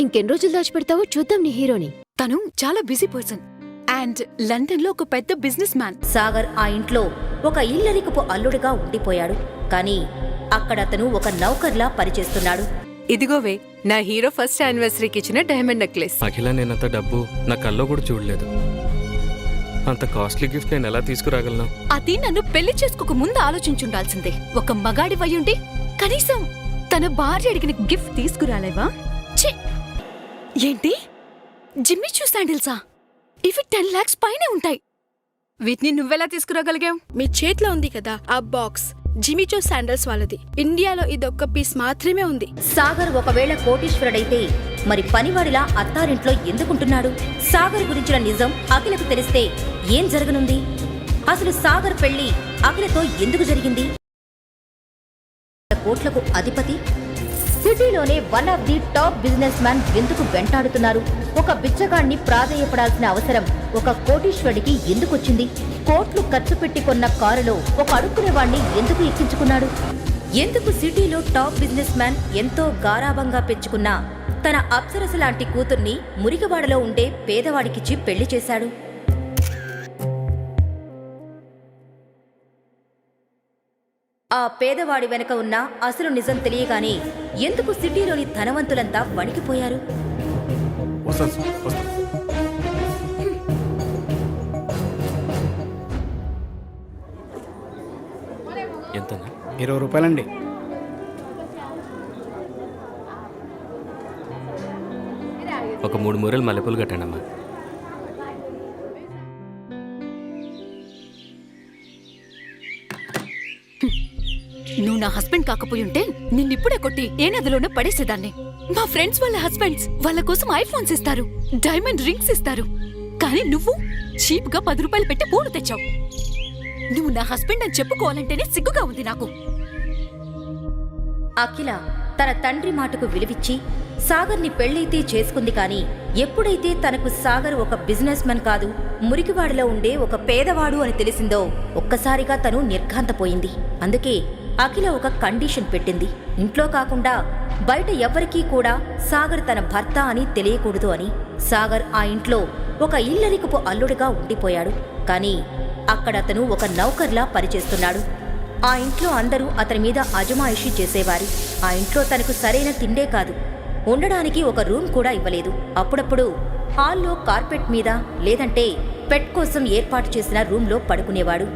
ఇంకెన్ని రోజులు దాచిపెడతావో చూద్దాం నీ హీరోని. తను చాలా బిజీ పర్సన్ అండ్ లండన్ లో ఒక పెద్ద బిజినెస్ మ్యాన్. సాగర్ ఆ ఇంట్లో ఒక ఇల్లరికపు అల్లుడిగా ఉండిపోయాడు. కానీ అక్కడ అతను ఒక నౌకర్లా పనిచేస్తున్నాడు. ఇదిగోవే నా హీరో ఫస్ట్ యానివర్సరీకి ఇచ్చిన డైమండ్ నెక్లెస్. అఖిల నేనంత డబ్బు నా కల్లో కూడా చూడలేదు. అంత కాస్ట్లీ గిఫ్ట్ నేను ఎలా తీసుకురాగలను? అది నన్ను పెళ్లి చేసుకోక ముందు ఆలోచించుండాల్సిందే. ఒక మగాడి వయ్యుండి కనీసం తన భార్య అడిగిన గిఫ్ట్ తీసుకురాలేవా? ఛీ! ఏంటి జిమ్మిచూ శాండిల్సా? ఇవి 10 lakhs పైనే ఉంటాయి. వీటిని నువ్వెలా తీసుకురాగలిగావు? మీ చేతిలో ఉంది కదా ఆ బాక్స్, జిమిచో శాండల్స్ వాళ్ళది. ఇండియాలో ఇదొక్క పీస్ మాత్రమే ఉంది. సాగర్ ఒకవేళ కోటీశ్వరుడైతే మరి పనివాడిలా అత్తారింట్లో ఎందుకుంటున్నాడు? సాగర్ గురించిన నిజం అఖిలకు తెలిస్తే ఏం జరగనుంది? అసలు సాగర్ పెళ్లి అఖిలతో ఎందుకు జరిగింది? కోట్లకు అధిపతి, సిటీలోనే one of the top business man ఎందుకు వెంటాడుతున్నారు? ఒక బిచ్చగాడిని ప్రాధేయపడాల్సిన అవసరం ఒక కోటీశ్వరుడికి ఎందుకొచ్చింది? కోట్లు ఖర్చు పెట్టి కొన్న కారులో ఒక అడుక్కునేవాణ్ణి ఎందుకు ఎక్కించుకున్నాడు? ఎందుకు సిటీలో టాప్ బిజినెస్ మ్యాన్ ఎంతో గారాబంగా పెంచుకున్న తన అప్సరస లాంటి కూతుర్ని మురికివాడలో ఉండే పేదవాడికిచ్చి పెళ్లి చేశాడు? ఆ పేదవాడి వెనక ఉన్న అసలు నిజం తెలియగానే ఎందుకు సిటీలోని ధనవంతులంతా వణికిపోయారు? ఎంతనా? 20 రూపాయలండి. ఒక 3 మూరలు మల్లెపూలు కట్టండమ్మా. నువ్వు నా హస్బెండ్ కాకపోయుంటే నిన్నిప్పుడే కొట్టి ఏ నదిలోనూ పడేసేదాన్ని. మా ఫ్రెండ్స్ వాళ్ళ హస్బెండ్స్ వాళ్ళ కోసం ఐఫోన్స్ ఇస్తారు, డైమండ్ రింగ్స్ ఇస్తారు. కానీ నువ్వు చీప్ గా 10 రూపాయలు పెట్టి పూలు తెచ్చావు. నువ్వు నా హస్బెండ్ అని చెప్పుకోవాలంటేనే సిగ్గుగా ఉంది నాకు. అఖిల తన తండ్రి మాటకు విలువిచ్చి సాగర్ని పెళ్లైతే చేసుకుంది. కానీ ఎప్పుడైతే తనకు సాగర్ ఒక బిజినెస్ మెన్ కాదు, మురికివాడిలో ఉండే ఒక పేదవాడు అని తెలిసిందో ఒక్కసారిగా తను నిర్ఘాంతపోయింది. అందుకే అఖిల ఒక కండిషన్ పెట్టింది. ఇంట్లో కాకుండా బయట ఎవ్వరికీ కూడా సాగర్ తన భర్త అని తెలియకూడదు అని. సాగర్ ఆ ఇంట్లో ఒక ఇల్లరికపు అల్లుడిగా ఉండిపోయాడు. కానీ అక్కడ అతను ఒక నౌకర్లా పనిచేస్తున్నాడు. ఆ ఇంట్లో అందరూ అతని మీద అజమాయిషీ చేసేవారు. ఆ ఇంట్లో తనకు సరైన తిండే కాదు, ఉండడానికి ఒక రూమ్ కూడా ఇవ్వలేదు. అప్పుడప్పుడు హాల్లో కార్పెట్ మీద లేదంటే పెట్ కోసం ఏర్పాటు చేసిన రూమ్లో పడుకునేవాడు.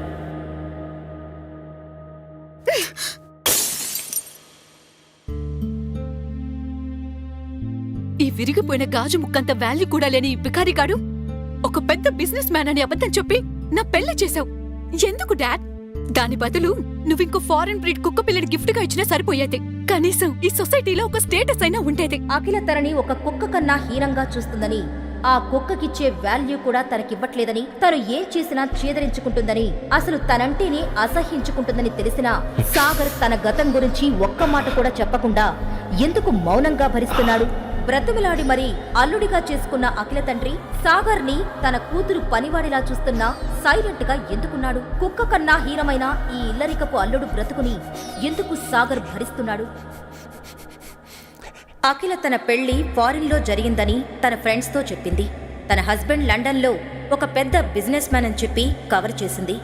ఈ విరిగిపోయిన గాజు ముక్కంత వాల్యూ కూడా లేని ఈ బికారిగాడు ఒక పెద్ద బిజినెస్ మ్యాన్ అని అబద్ధం చెప్పి నా పెళ్లి చేశావు. ఎందుకు డాడ్? దాని బదులు నువ్వింకో ఫారెన్ బ్రీడ్ కుక్క పిల్లని గిఫ్ట్ గా ఇచ్చినా సరిపోయేది. కనీసం ఈ సొసైటీలో ఒక స్టేటస్ అయినా ఉండేది. అఖిల తనని ఒక కుక్క కన్నా హీనంగా చూస్తుందని, ఆ కుక్కకిచ్చే వాల్యూ కూడా తనకివ్వట్లేదని, తను ఏం చేసినా చేదరించుకుంటుందని, అసలు తనంటేనే అసహ్యించుకుంటుందని తెలిసినా సాగర్ తన గతం గురించి ఒక్క మాట కూడా చెప్పకుండా ఎందుకు మౌనంగా భరిస్తున్నాడు? బ్రతుమలాడి మరీ అల్లుడిగా చేసుకున్న అఖిల తండ్రి సాగర్ని తన కూతురు పనివాడిలా చూస్తున్నా సైలెంట్ గా ఎందుకున్నాడు? కుక్క కన్నా హీనమైన ఈ ఇల్లరికపు అల్లుడు బ్రతుకుని ఎందుకు సాగర్ భరిస్తున్నాడు? అఖిల తన పెళ్లి ఫారిన్లో జరిగిందని తన ఫ్రెండ్స్తో చెప్పింది. తన హస్బెండ్ లండన్లో ఒక పెద్ద బిజినెస్ మ్యాన్ అని చెప్పి కవర్ చేసింది.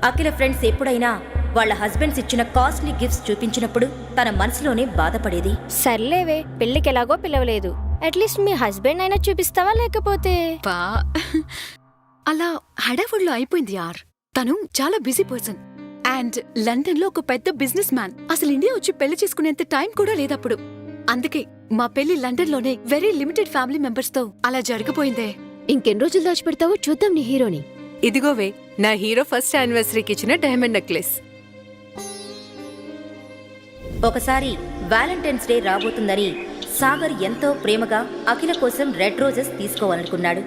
అఖిల ఫ్రెండ్స్ ఎప్పుడైనా వాళ్ళ హస్బెండ్స్ ఇచ్చిన కాస్ట్లీ గిఫ్ట్స్ చూపించినప్పుడు తన మనసులోనే బాధపడేది. సర్లేవే, పెళ్లికెలాగో పిలవలేదు, అట్లీస్ట్ మీ హస్బెండ్ అయినా చూపిస్తావా? లేకపోతే అలా హడావుడిలో అయిపోయింది యార్. తను చాలా బిజీ పర్సన్ అండ్ లండన్ లో ఒక పెద్ద బిజినెస్ మ్యాన్. అసలు ఇండియా వచ్చి పెళ్లి చేసుకునేంత టైం కూడా లేదప్పుడు. అందుకే మా పెళ్లి లండన్ లోనే వెరీ లిమిటెడ్ ఫ్యామిలీ మెంబర్స్ తో అలా జరిగిపోయిందే. ఇంకెన్ని రోజులు దాచిపెడతావో చూద్దాం నీ హీరోని. ఇదిగోవే నా హీరో ఫస్ట్ యానివర్సరీకి ఇచ్చిన డైమండ్ నెక్లెస్. ఒకసారి వ్యాలంటైన్స్ డే రాబోతుందని సాగర్ ఎంతో ప్రేమగా అఖిల కోసం రెడ్ రోజెస్ తీసుకోవాలనుకున్నాడు.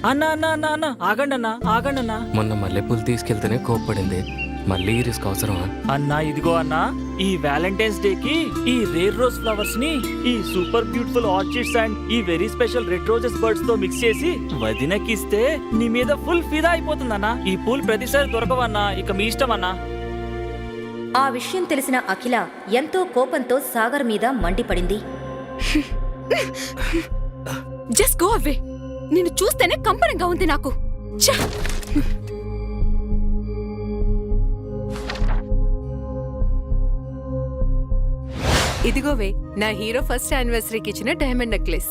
అన్నా అన్నా అన్నా అన్నా ఆగండన్నా ఆగండన్నా. మొన్న మల్లెపూలు తీసుకెళ్తేనే కోప్పడింది, మళ్ళీ ఈ రిస్క్ అవసరమా? అన్నా ఇదిగో అన్నా, ఈ వ్యాలంటైన్స్ డే కి ఈ రేర్ రోజ్ ఫ్లవర్స్ ని ఈ సూపర్ బ్యూటిఫుల్ ఆర్చిడ్స్ అండ్ ఈ very special red roses birds తో మిక్స్ చేసి వదినకిస్తే నీ మీద ఫుల్ ఫిదా అయిపోతుందన్నా. ఈ పూలు ప్రతిసారి దొరకవన్నా, ఇక మీ ఇష్టం అన్నా. ఆ విషయం తెలిసిన అఖిల ఎంతో కోపంతో సాగర్ మీద మండిపడింది. Just go away. నిన్ను చూస్తేనే కంపనంగా ఉంది నాకు. ఛ! ఇదిగోవే నా హీరో ఫస్ట్ యానివర్సరీకి ఇచ్చిన డైమండ్ నెక్లెస్.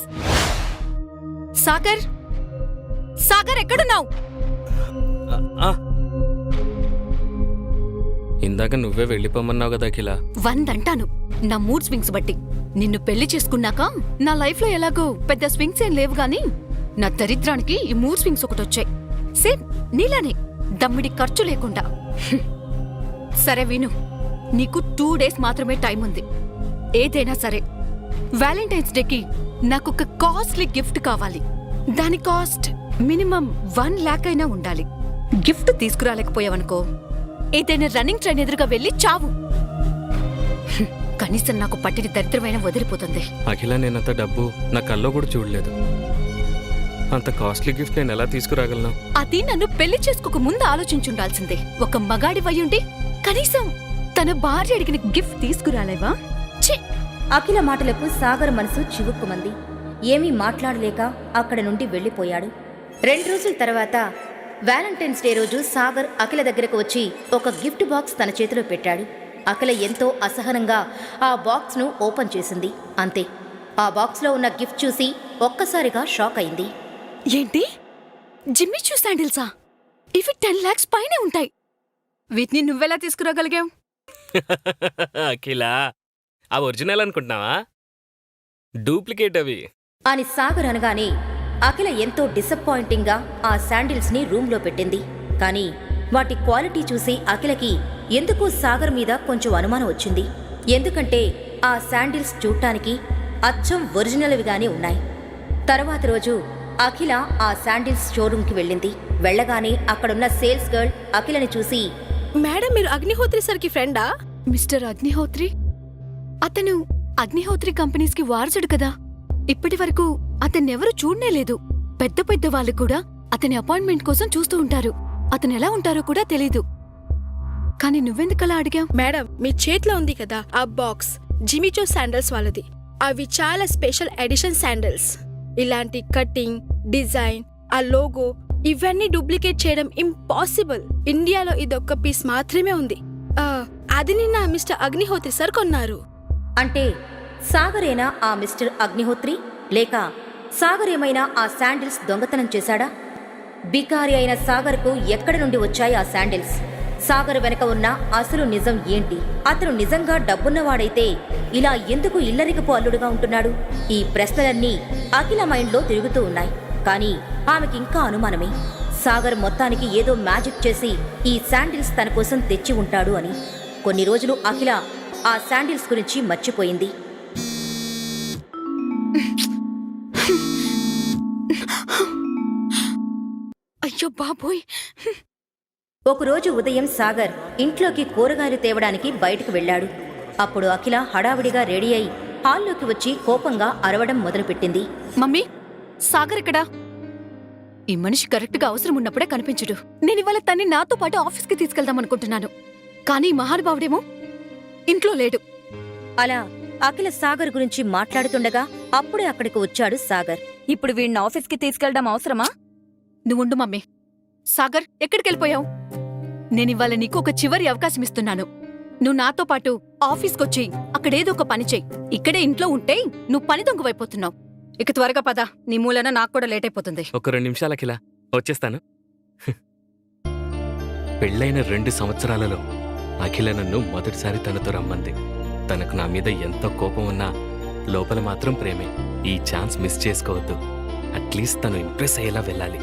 సాగర్, సాగర్ ఎక్కడున్నావు? ఆ. ఇందాక నువ్వే వెళ్ళిపోమన్నావు కదా అఖిల. 100 అంటాను నా మూడ్ స్వింగ్స్ బట్టి. నిన్ను పెళ్లి చేసుకున్నాక నా లైఫ్ లో ఎలాగో పెద్ద స్వింగ్స్ ఏం లేవు గాని నా దరిద్రానికి ఈ మూడ్ స్వింగ్స్ ఒకటొచ్చాయి. సేమ్ నీలానే, దమ్మిడి ఖర్చు లేకుండా. సరే విను, నీకు 2 days మాత్రమే టైం ఉంది. ఏదైనా సరే వ్యాలంటైన్స్ డేకి నాకొక కాస్ట్లీ గిఫ్ట్ కావాలి. దాని కాస్ట్ మినిమం 1 lakh అయినా ఉండాలి. గిఫ్ట్ తీసుకురాలేకపోయావనుకో ఏదైనా రన్నింగ్ ట్రైన్ ఎదురుగా వెళ్ళి చావు. కనీసం నాకు పట్టిన దరిద్రమైన వదిలిపోతుంది. అఖిల, నేనంత డబ్బు నా కల్లో కూడా చూడలేదు. అంత కాస్ట్లీ గిఫ్ట్ నేను ఎలా తీసుకురాగలను? అది నన్ను పెళ్లి చేసుకోక ముందు ఆలోచించుండాల్సిందే. ఒక మగాడి వయ్యుండి కనీసం తన భార్య అడిగిన గిఫ్ట్ తీసుకురాలేవా? ఛీ! అఖిల మాటలకు సాగర్ మనసు చివుక్కుమంది. ఏమీ మాట్లాడలేక అక్కడ నుండి వెళ్ళిపోయాడు. 2 రోజుల తర్వాత వ్యాలంటైన్స్ డే రోజు సాగర్ అఖిల దగ్గరకు వచ్చి ఒక గిఫ్ట్ బాక్స్ తన చేతిలో పెట్టాడు. అఖిల ఎంతో అసహనంగా ఆ బాక్స్ను ఓపెన్ చేసింది. అంతే, ఆ బాక్స్లో ఉన్న గిఫ్ట్ చూసి ఒక్కసారిగా షాక్ అయింది. ఏంటి? జిమ్మీ చూ శాండిల్సా? ఇవి 10 lakhs పైనే ఉంటాయి. వీటిని నువ్వెలా తీసుకురాగలిగావు? అఖిల, ఆ ఒరిజినల్ అనుకుంటున్నావా? డూప్లికేట్ అవి అని సాగర్ అనగానే అఖిల ఎంతో డిసప్పాయింటింగ్గా ఆ శాండిల్స్ని రూంలో పెట్టింది. కానీ వాటి క్వాలిటీ చూసి అఖిలకి ఎందుకో సాగర్ మీద కొంచెం అనుమానం వచ్చింది. ఎందుకంటే ఆ శాండిల్స్ చూడటానికి అచ్చం ఒరిజినల్విగానే ఉన్నాయి. తర్వాత రోజు అఖిల ఆ శాండిల్స్ షోరూంకి వెళ్ళింది. వెళ్ళగానే అక్కడున్న సేల్స్ గర్ల్ అఖిలని చూసి, మేడం, మీరు అగ్నిహోత్రి సార్కి ఫ్రెండా? మిస్టర్ అగ్నిహోత్రి? అతను అగ్నిహోత్రి కంపెనీస్ కి వారసుడు కదా. ఇప్పటి వరకు అతన్నెవరూ చూడనేలేదు. పెద్ద పెద్ద వాళ్ళు కూడా అతని అపాయింట్మెంట్ కోసం చూస్తూ ఉంటారు. అతను ఎలా ఉంటారో కూడా తెలీదు. కానీ నువ్వెందుకలా అడిగావు? మేడం, మీ చేతిలో ఉంది కదా ఆ బాక్స్, జిమిచో శాండల్స్ వాళ్ళది. అవి చాలా స్పెషల్ ఎడిషన్ శాండల్స్. ఇలాంటి కటింగ్, డిజైన్, ఆ లోగో ఇవన్నీ డూప్లికేట్ చేయడం ఇంపాసిబుల్. ఇండియాలో ఇదొక్క పీస్ మాత్రమే ఉంది. అది నిన్న మిస్టర్ అగ్నిహోత్రి సార్ కొన్నారు. అంటే సాగరేనా ఆ మిస్టర్ అగ్నిహోత్రి? లేక సాగర్ ఏమైనా ఆ శాండిల్స్ దొంగతనం చేశాడా? బికారి అయిన సాగర్కు ఎక్కడి నుండి వచ్చాయి ఆ శాండిల్స్? సాగర్ వెనక ఉన్న అసలు నిజం ఏంటి? అతను నిజంగా డబ్బున్నవాడైతే ఇలా ఎందుకు ఇల్లరికపు అల్లుడుగా ఉంటున్నాడు? ఈ ప్రశ్నలన్నీ అఖిల మైండ్లో తిరుగుతూ ఉన్నాయి. కానీ ఆమెకింకా అనుమానమే. సాగర్ మొత్తానికి ఏదో మ్యాజిక్ చేసి ఈ శాండిల్స్ తన కోసం తెచ్చి ఉంటాడు అని. కొన్ని రోజులు అఖిల ఆ శాండిల్స్ గురించి మర్చిపోయింది. అయ్యో బాబోయ్! ఒకరోజు ఉదయం సాగర్ ఇంట్లోకి కూరగాయలు తేవడానికి బయటకు వెళ్ళాడు. అప్పుడు అఖిల హడావిడిగా రెడీ అయి హాల్లోకి వచ్చి కోపంగా అరవడం మొదలుపెట్టింది. మమ్మీ, సాగర్ ఎక్కడా? ఈ మనిషి కరెక్ట్గా అవసరం ఉన్నప్పుడే కనిపించడు. నేనివాళ తన్ని నాతో పాటు ఆఫీస్కి తీసుకెళ్దామనుకుంటున్నాను. కానీ ఈ మహానుభావుడేమో ఇంట్లో లేడు. అలా అఖిల సాగర్ గురించి మాట్లాడుతుండగా అప్పుడే అక్కడికి వచ్చాడు సాగర్. ఇప్పుడు వీణ్ణి ఆఫీస్కి తీసుకెళ్దాం అవసరమా? నువ్వుండు మమ్మీ. సాగర్, ఎక్కడికెళ్ళిపోయావు? నేనివాళ నీకు ఒక చివరి అవకాశం ఇస్తున్నాను. నువ్వు నాతో పాటు ఆఫీస్కొచ్చి అక్కడేదో ఒక పని చెయ్యి. ఇక్కడే ఇంట్లో ఉంటే నువ్వు పని దొంగవైపోతున్నావు. ఇక త్వరగా పద, నీ మూలన నాకు కూడా లేట్ అయిపోతుంది. ఒక 2 నిమిషాలు అఖిల, వచ్చేస్తాను. పెళ్ళైన 2 సంవత్సరాలలో అఖిల నన్ను మొదటిసారి తనతో రమ్మంది. తనకు నా మీద ఎంత కోపం ఉన్నా లోపల మాత్రం ప్రేమే. ఈ ఛాన్స్ మిస్ చేసుకోవద్దు. అట్లీస్ట్ తను ఇంప్రెస్ అయ్యేలా వెళ్ళాలి.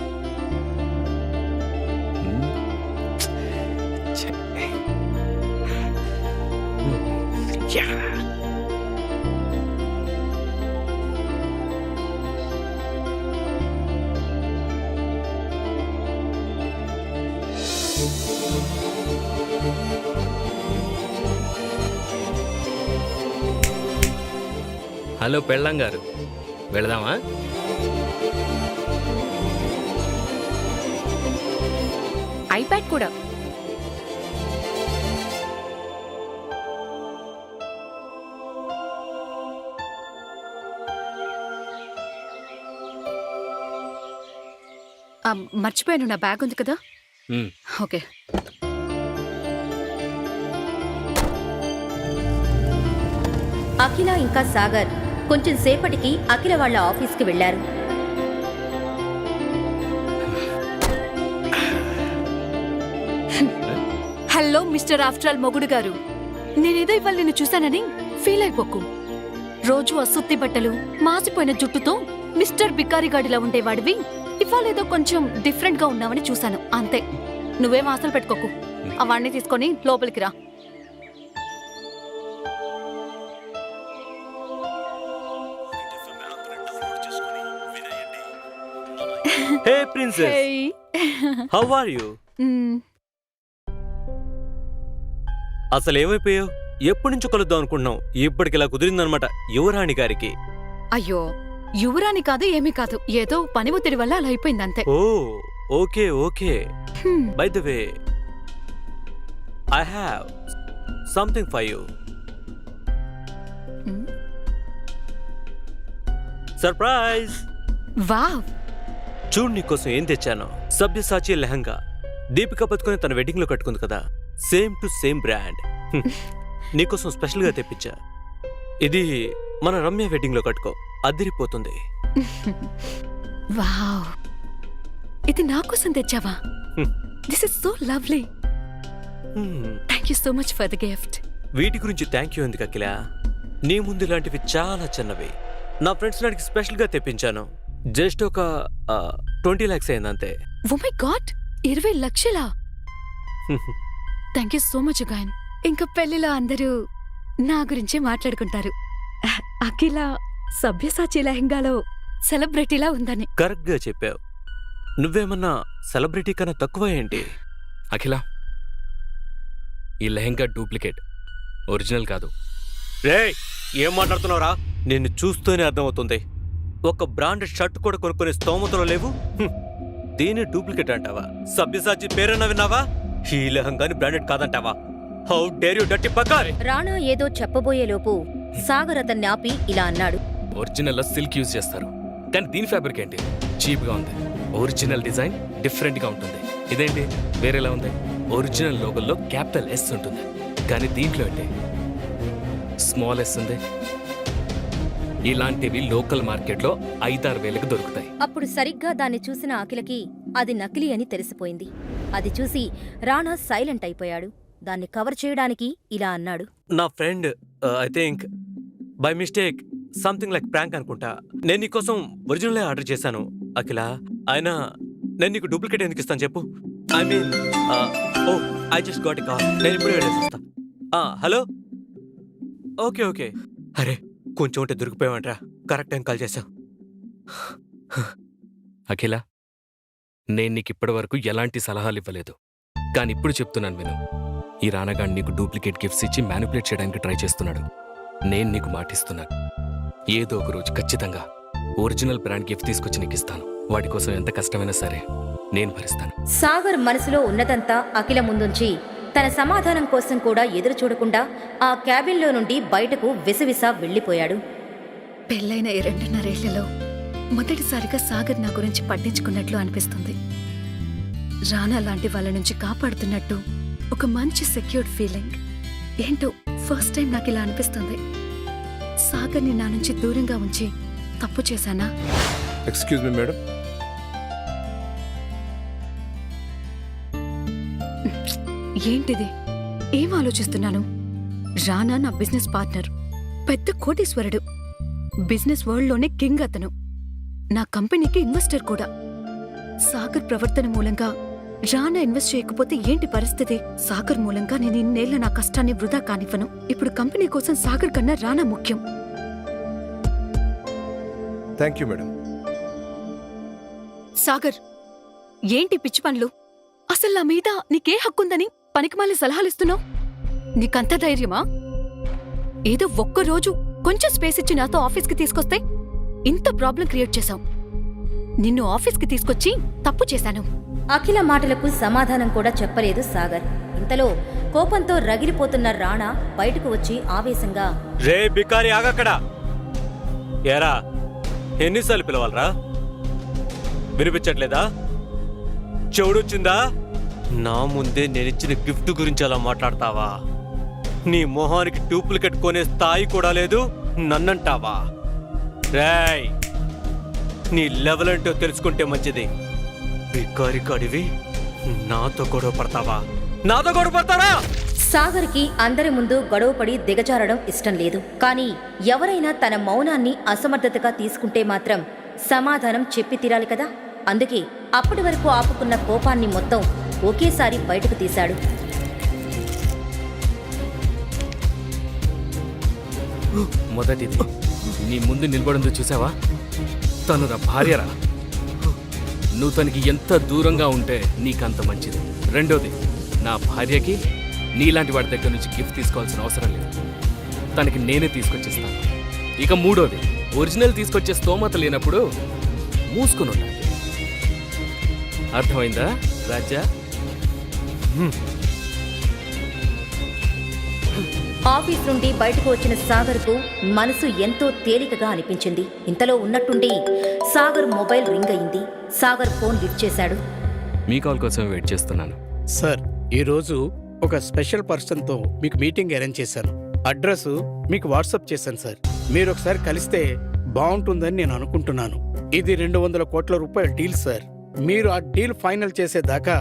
హలో పెళ్ళాం గారు, వెళదామా? ఐప్యాడ్ కూడా. మర్చిపోయాను, నా బ్యాగ్ ఉంది కదా. మ్, ఓకే. అఖిల ఇంకా సాగర్ కొంచెం సేపటికి అఖిల వాళ్ళ ఆఫీస్కి వెళ్లారు. హలో మిస్టర్ ఆఫ్టర్ ఆల్ మొగుడు గారు, నేనేదో ఇవాళ నిన్ను చూశానని ఫీల్ అయిపోకు. రోజు అసుత్తి బట్టలు, మాసిపోయిన జుట్టుతో మిస్టర్ బికారిగాడిలా ఉండేవాడివి ఇవాళ ఏదో కొంచెం డిఫరెంట్ గా ఉన్నావని చూశాను, అంతే. నువ్వేం ఆశలు పెట్టుకోకు. అవన్నీ తీసుకొని లోపలికి రా. హే ప్రిన్సెస్, హౌ ఆర్ యు? అసలు ఏమైపోయావు? ఎప్పటి నుంచో కలుద్దాం అనుకుంటున్నాం, ఇప్పటికిలా కుదిరిందనమాట యువరాణి గారికి. అయ్యో, యువరాని కాదు, ఏమీ కాదు, ఏదో పని ఒత్తిడి వల్ల అలా అయిపోయింది, అంతే. Oh okay okay. By the way, I have something for you. Surprise! Wow, చూడు నీకోసం ఏం తెచ్చాను. సభ్యసాచి లెహంగా దీపికా పదుకొని తన వెడ్డింగ్ లో కట్టుకుంది కదా, సేమ్ టు సేమ్ బ్రాండ్. నీకోసం స్పెషల్ గా తెప్పించా. ఇది మన రమ్య వెడ్డింగ్ లో కట్టుకో, అదిరిపోతుంది. వావ్, ఇది నా కోసం తెచ్చావా? This is so lovely. Thank you so much for the gift. వీటి గురించి థ్యాంక్ యూ ఎందుకు అఖిల? నీ ముందు ఇలాంటివి చాలా చిన్నవి. నా ఫ్రెండ్స్ నాడికి స్పెషల్ గా తెప్పించాను. జస్ట్ ఒక 20 lakhs అయిందంతే. ఓ మై గాడ్, 20 లక్షలా? Thank you so much again. ఇంకా పెళ్లిలో అందరూ నా గురించే మాట్లాడుకుంటారు. అఖిల సభ్యసాచి లెహంగాలో సెలబ్రిటీలా ఉందని. కరెక్ట్ గా చెప్పావు. నువ్వేమన్నా సెలబ్రిటీ కన్నా తక్కువ ఏంటి? అఖిల, ఈ లెహంగా డూప్లికేట్, ఒరిజినల్ కాదు. రే, ఏం మాట్లాడుతున్నావురా? నిన్ను చూస్తూనే అర్థమవుతుంది. ఒక బ్రాండెడ్ షర్ట్ కూడా కొనుక్కునే స్తోమతలో లేవు. దీని డూప్లికేట్ అంటావా? సభ్యసాచి పేరన్నా విన్నావా? ఈ లెహంగాని బ్రాండెడ్ కాదంటావా? హౌ డేర్ యు డర్టీ పకారి! రాణా ఏదో చెప్పబోయేలోపు సాగర్ అతన్ని ఆపి ఇలా అన్నాడు. ఒరిజినల్లో సిల్క్ యూజ్ చేస్తారు, కానీ దీని ఫ్యాబ్రిక్ ఏంటి, చీప్ గా ఉంది. ఒరిజినల్ డిజైన్ డిఫరెంట్ గా ఉంటుంది. ఇదేంటి వేరేలా ఉంది? ఒరిజినల్ లోగోలో క్యాపిటల్ ఎస్ ఉంటుంది, కానీ దీంట్లో ఏంటి స్మాల్ ఎస్ ఉంది. ఇలాంటివి లోకల్ మార్కెట్లో 5-6 వేలకు దొరుకుతాయి. అప్పుడు సరిగ్గా దాన్ని చూసిన అఖిలకి అది నకిలీ అని తెలిసిపోయింది. అది చూసి రాణా సైలెంట్ అయిపోయాడు. దాన్ని కవర్ చేయడానికి ఇలా అన్నాడు. నా friend, I think by mistake something like prank అనుకుంటా. నేను నీకోసం ఒరిజినలే ఆర్డర్ చేశాను అఖిల. అయినా నేను నీకు డూప్లికేట్ ఎందుకు ఇస్తాను చెప్పు? I mean, oh I just got a call. నేను ఇప్పుడే వెళ్ళేసి. Hello, okay okay. అరే, కొంచెం ఉంటే దొరికిపోయావంట్రా. కరెక్ట్ టైం కాల్ చేశావు. అఖిల, నేను నీకు ఇప్పటి వరకు ఎలాంటి సలహాలు ఇవ్వలేదు, కానీ ఇప్పుడు చెప్తున్నాను విను. ఈ రానగాడు నీకు డూప్లికేట్ గిఫ్ట్స్ ఇచ్చి మ్యానిపులేట్ చేయడానికి ట్రై చేస్తున్నాడు. నేను నీకు మాటిస్తున్నాను, ఏదో ఒక రోజు ఖచ్చితంగా ఒరిజినల్ బ్రాండ్ గిఫ్ట్ తీసుకొచ్చి నీకు ఇస్తాను. వాడి కోసం ఎంత కష్టమైనా సరే నేను భరిస్తాను. సాగర్ మనసులో ఉన్నదంతా అఖిల ముందుంచి తన సమాధానం కోసం కూడా ఎదురు చూడకుండా ఆ క్యాబిన్లో నుండి బయటకు విసవిసా వెళ్లిపోయాడు. పెళ్ళైన 2.5 ఏళ్లలో మొదటిసారిగా సాగర్ నా గురించి పట్టించుకున్నట్లు అనిపిస్తుంది. రానా లాంటి వాళ్ళ నుంచి కాపాడుతున్నట్టు ఒక మంచి సెక్యూర్డ్ ఫీలింగ్. ఏంటో ఫస్ట్ టైం నాకు ఇలా అనిపిస్తుంది. సాగర్ని నా నుంచి దూరంగా ఉంచి తప్పు చేశానా? Excuse me madam. ఏంటిది? ఏం ఆలోచిస్తున్నాను? రానా నా బిజినెస్ పార్ట్నర్, పెద్ద కోటీశ్వరుడు, బిజినెస్ వరల్డ్లోనే కింగ్ అతను, నా కంపెనీకి ఇన్వెస్టర్ కూడా. సాగర్ ప్రవర్తన మూలంగా రానా ఇన్వెస్ట్ చేయకపోతే ఏంటి పరిస్థితి? సాగర్ మూలంగా నేను ఇన్నేళ్ల నా కష్టాన్ని వృధా కానివ్వను. ఇప్పుడు కంపెనీ కోసం సాగర్ కన్నా రానా ముఖ్యం. Thank you madam. సాగర్, ఏంటి పిచ్చి పనులు? అసలు నా మీద నీకే హక్కుందని పనికిమాలి సలహాలిస్తున్నావు? నీకంత ధైర్యమా? ఏదో ఒక్కరోజు కొంచెం స్పేస్ ఇచ్చి నాతో ఆఫీస్కి తీసుకొస్తే ఇంత ప్రాబ్లం క్రియేట్ చేశావు. నిన్ను ఆఫీస్కి తీసుకొచ్చి తప్పు చేశాను. అఖిల మాటలకు సమాధానం కూడా చెప్పలేదు సాగర్. ఇంతలో కోపంతో రగిలిపోతున్న రాణా బయటకు వచ్చి ఆవేశంగా, రే బికారి, ఆగక్కడ. ఏరా, ఎన్నిసార్లు పిలవాలరా? వినిపించట్లేదా? చెవుడొచ్చిందా? నా ముందే నేనిచ్చిన గిఫ్ట్ గురించి అలా మాట్లాడతావా? నీ మొహానికి డూప్లికేట్ కొనే స్థాయి కూడా లేదు, నన్నంటావా? రేయ్, నీ లెవెల్ ఏంటో తెలుసుకుంటే మంచిది. బికారి కాడివి నాతో గొడవ పడతావా? నాతో గొడవ పడతారా? సాగర్కి అందరి ముందు గొడవపడి దిగజారడం ఇష్టం లేదు. కానీ ఎవరైనా తన మౌనాన్ని అసమర్థతగా తీసుకుంటే మాత్రం సమాధానం చెప్పి తీరాలి కదా. అందుకే అప్పటి వరకు ఆపుకున్న కోపాన్ని మొత్తం ఒకేసారి బయటకు తీశాడు. మొదటిది, నీ ముందు నిలబడిందో చూసావా? తను నా భార్యరా. నువ్వు తనకి ఎంత దూరంగా ఉంటే నీకంత మంచిది. రెండోది, నా భార్యకి నీలాంటి వాడి దగ్గర నుంచి గిఫ్ట్ తీసుకోవాల్సిన అవసరం లేదు, తనకి నేనే తీసుకొచ్చేస్తాను. ఇక మూడోది, ఒరిజినల్ తీసుకొచ్చే స్తోమత లేనప్పుడు మూసుకుని ఉండాలి. అర్థమైందా రాజా? ఆఫీస్ నుండి బయటకు వచ్చిన సాగర్కు మనసు ఎంతో తేలికగా అనిపించింది. ఇంతలో ఉన్నట్టుండి సాగర్ మొబైల్ రింగ్ అయింది. సాగర్ ఫోన్ లిఫ్ట్ చేశాడు. మీ కాల్ కోసం వెయిట్ చేస్తున్నాను. సార్, ఈరోజు ఒక స్పెషల్ పర్సన్తో మీకు మీటింగ్ అరేంజ్ చేశాను. అడ్రస్ మీకు వాట్సాప్ చేశాను సార్. మీరు ఒకసారి కలిస్తే బాగుంటుందని నేను అనుకుంటున్నాను. ఇది 200 కోట్ల రూపాయల డీల్ సార్. మీరు ఆ డీల్ ఫైనల్ చేసేదాకా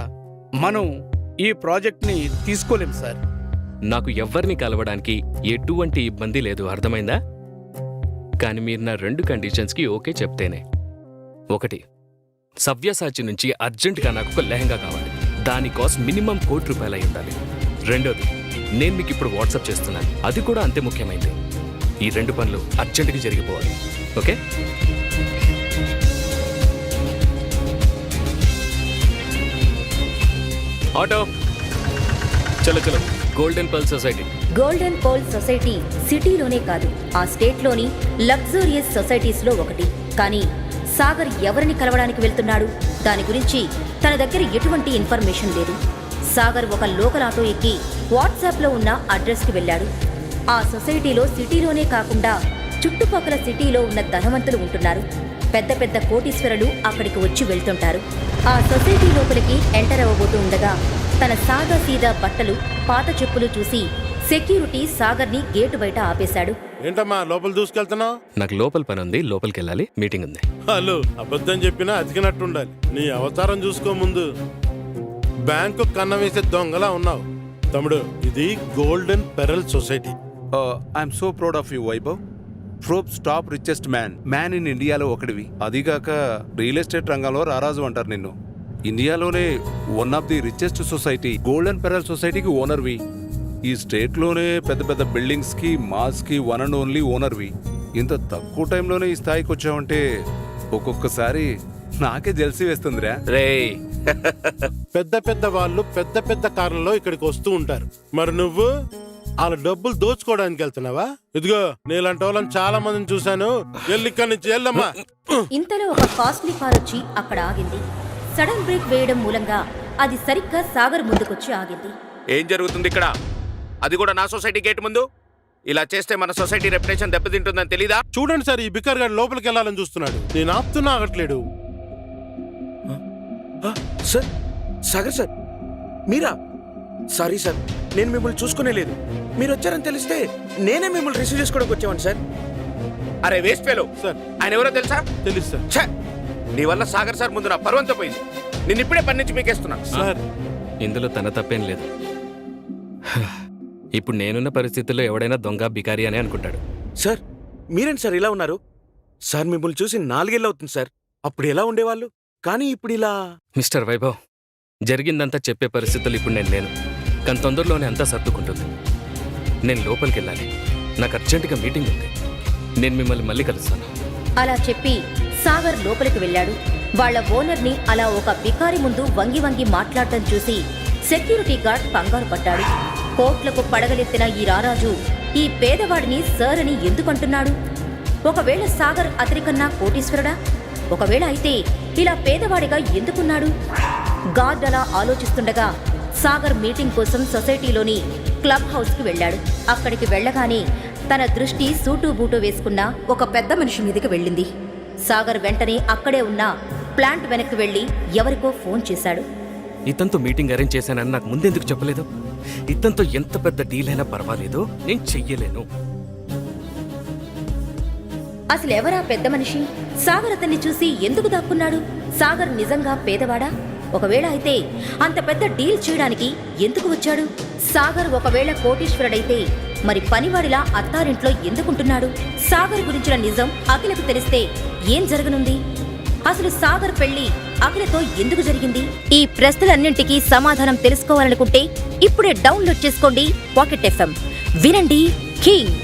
మనం ఈ ప్రాజెక్ట్ని తీసుకోలేం సార్. నాకు ఎవ్వరిని కలవడానికి ఎటువంటి ఇబ్బంది లేదు, అర్థమైందా? కానీ మీరు నా 2 కండిషన్స్కి ఓకే చెప్తేనే. ఒకటి, సవ్యసాచి నుంచి అర్జెంటుగా నాకు ఒక లెహంగా కావాలి. దాని కాస్ట్ మినిమం ₹1,00,00,000 అయి ఉండాలి. రెండోది, నేను మీకు ఇప్పుడు వాట్సాప్ చేస్తున్నాను, అది కూడా అంతే ముఖ్యమైనది. ఈ 2 పనులు అర్జెంటుగా జరిగిపోవాలి, ఓకే? ఆటో చలో చలో. Golden pearl society. Golden pearl society సిటీలోనే కాదు, ఆ స్టేట్లోని లగ్జూరియస్ సొసైటీస్లో ఒకటి. కానీ సాగర్ ఎవరిని కలవడానికి వెళ్తున్నాడు, దాని గురించి తన దగ్గర ఎటువంటి ఇన్ఫర్మేషన్ లేదు. సాగర్ ఒక లోకల్ ఆటో ఎక్కి వాట్సాప్లో ఉన్న అడ్రస్కి వెళ్ళాడు. ఆ సొసైటీలో సిటీలోనే కాకుండా చుట్టుపక్కల సిటీలో ఉన్న ధనవంతులు ఉంటున్నారు. పెద్ద పెద్ద కోటీశ్వరులు అక్కడికి వచ్చి వెళ్తుంటారు. ఆ సొసైటీ లోపలికి ఎంటర్ అవ్వబోతూ ఉండగా తన సాదా సీదా బట్టలు, పాత చెప్పులు చూసి సెక్యూరిటీ సాగర్ని గేటు బయట ఆపేశాడు. ఏంటమ్మా లోపల దూసుకెళ్తున్నావు? నాకు లోపల పని ఉంది, లోపలికి వెళ్ళాలి, మీటింగ్ ఉంది. హలో, అబద్ధం చెప్పినా అతికినట్టుండాలి. నీ అవతారం చూసుకో ముందు. బ్యాంకు కన్న వేసే దొంగలా ఉన్నావు. తమ్ముడు, ఇది golden pearl society. I'm so proud of you Vaibhav. Forbes top richest man in ఇండియాలో ఒకడివి. అదిగాక రియల్ ఎస్టేట్ రంగంలో రారాజు అంటారు నిన్ను. ఇండియాలోనే one of the richest society golden pearl సొసైటీకి ఓనర్వి. ఈ స్టేట్లోనే పెద్ద పెద్ద బిల్డింగ్స్కి, మాల్స్కి వన్ అండ్ ఓన్లీ ఓనర్వి. ఇంత తక్కువ టైంలోనే ఈ స్థాయికి వచ్చావంటే ఒక్కొక్కసారి నాకే జెల్సీ వేస్తుందిరా. రే, పెద్ద పెద్ద వాళ్ళు పెద్ద పెద్ద కార్లలో ఇక్కడికి వస్తూ ఉంటారు. మరి నువ్వు వాళ్ళ డబ్బులు దోచుకోవడానికి వెళ్తున్నావా? ఇదిగో, నీలాంటి వాళ్ళని చాలా మందిని చూశాను. వెళ్ళి ఇక్కడి నుంచి వెళ్ళమ్మా. ఇంతలో ఒక కాస్ట్లీ కార్ వచ్చి అక్కడ ఆగింది. సడన్ బ్రేక్ వేయడం మూలంగా అది సరిగ్గా సాగర్ ముందుకొచ్చి ఆగింది. ఏం జరుగుతుంది ఇక్కడ? అది కూడా నా సొసైటీ గేట్ ముందు. ఇలా చేస్తే మన సొసైటీ రెప్యుటేషన్ దెబ్బతింటుందని తెలీదా? చూడండి సార్, ఈ బిక్కర్ గారు లోపలికి వెళ్ళాలని చూస్తున్నాడు. నేను ఆపుతున్నా, ఆగట్లేడు. సార్, సాగర్ సార్, మీరా? సారీ సార్, నేను మిమ్మల్ని చూసుకునే లేదు. మీరు వచ్చారని తెలిస్తే నేనే మిమ్మల్ని రిసీవ్ చేసుకోవడానికి వచ్చాను సార్. అరే వేస్ట్ ఫెలో సార్, ఆయన ఎవరో తెలుసా? తెలుసు సార్. ఛే, నీ వల్ల సాగర్ సార్ ముందు నా పరువంతో పోయింది. నేను ఇప్పుడే పని నుంచి మీకేస్తున్నా సార్. ఇందులో తన తప్పేం లేదు. ఇప్పుడు నేనున్న పరిస్థితుల్లో ఎవడైనా దొంగ, బికారి అని అనుకుంటాడు. సార్, మీరేంటి సార్ ఇలా ఉన్నారు? సార్ మిమ్మల్ని చూసి 4 ఏళ్ళు అవుతుంది సార్. అప్పుడు ఎలా ఉండేవాళ్ళు, కానీ ఇప్పుడు ఇలా. మిస్టర్ వైభవ్, జరిగిందంతా చెప్పే పరిస్థితులు ఇప్పుడు నేను లేను. కానీ తొందరలోనే అంతా సర్దుకుంటుంది. నేను లోపలికి వెళ్ళాలి, నాకు అర్జెంటుగా మీటింగ్ ఉంది. నేను మిమ్మల్ని మళ్ళీ కలుస్తాను. అలా చెప్పి సాగర్ లోపలికి వెళ్ళాడు. వాళ్ల ఓనర్ని అలా ఒక బికారి ముందు వంగి వంగి మాట్లాడటం చూసి సెక్యూరిటీ గార్డ్ కంగారు పడ్డాడు. కోట్లకు పడగలెత్తిన ఈ రారాజు ఈ పేదవాడిని సర్ అని ఎందుకంటున్నాడు? ఒకవేళ సాగర్ అతనికన్నా కోటీశ్వరుడా? ఒకవేళ అయితే ఇలా పేదవాడిగా ఎందుకున్నాడు? గార్డ్ అలా ఆలోచిస్తుండగా సాగర్ మీటింగ్ కోసం సొసైటీలోని క్లబ్ హౌస్కి వెళ్ళాడు. అక్కడికి వెళ్ళగానే తన దృష్టి సూటు బూటు వేసుకున్న ఒక పెద్ద మనిషి మీదకి వెళ్ళింది. సాగర్ వెంటనే అక్కడే ఉన్న ప్లాంట్ వెనక్కి వెళ్లి ఎవరికో ఫోన్ చేశాడు. ఇతనితో మీటింగ్ అరేంజ్ చేశానని నాకు ముందెందుకు చెప్పలేదు? ఇతనితో ఎంత పెద్ద డీల్ అయినా పర్వాలేదు, నేను చెయ్యలేను. అసలు ఎవరా పెద్ద మనిషి? సాగర్ అతన్ని చూసి ఎందుకు దాక్కున్నాడు? సాగర్ నిజంగా పేదవాడా? ఒకవేళ అయితే అంత పెద్ద డీల్ చేయడానికి ఎందుకు వచ్చాడు? సాగర్ ఒకవేళ కోటీశ్వరుడైతే మరి పనివాడిలా అత్తారింట్లో ఎందుకుంటున్నాడు? సాగర్ గురించిన నిజం అఖిలకు తెలిస్తే ఏం జరగనుంది? అసలు సాగర్ పెళ్లి అఖిలతో ఎందుకు జరిగింది? ఈ ప్రశ్నలన్నింటికీ సమాధానం తెలుసుకోవాలనుకుంటే ఇప్పుడే డౌన్లోడ్ చేసుకోండి పాకెట్ FM. వినండి కింగ్.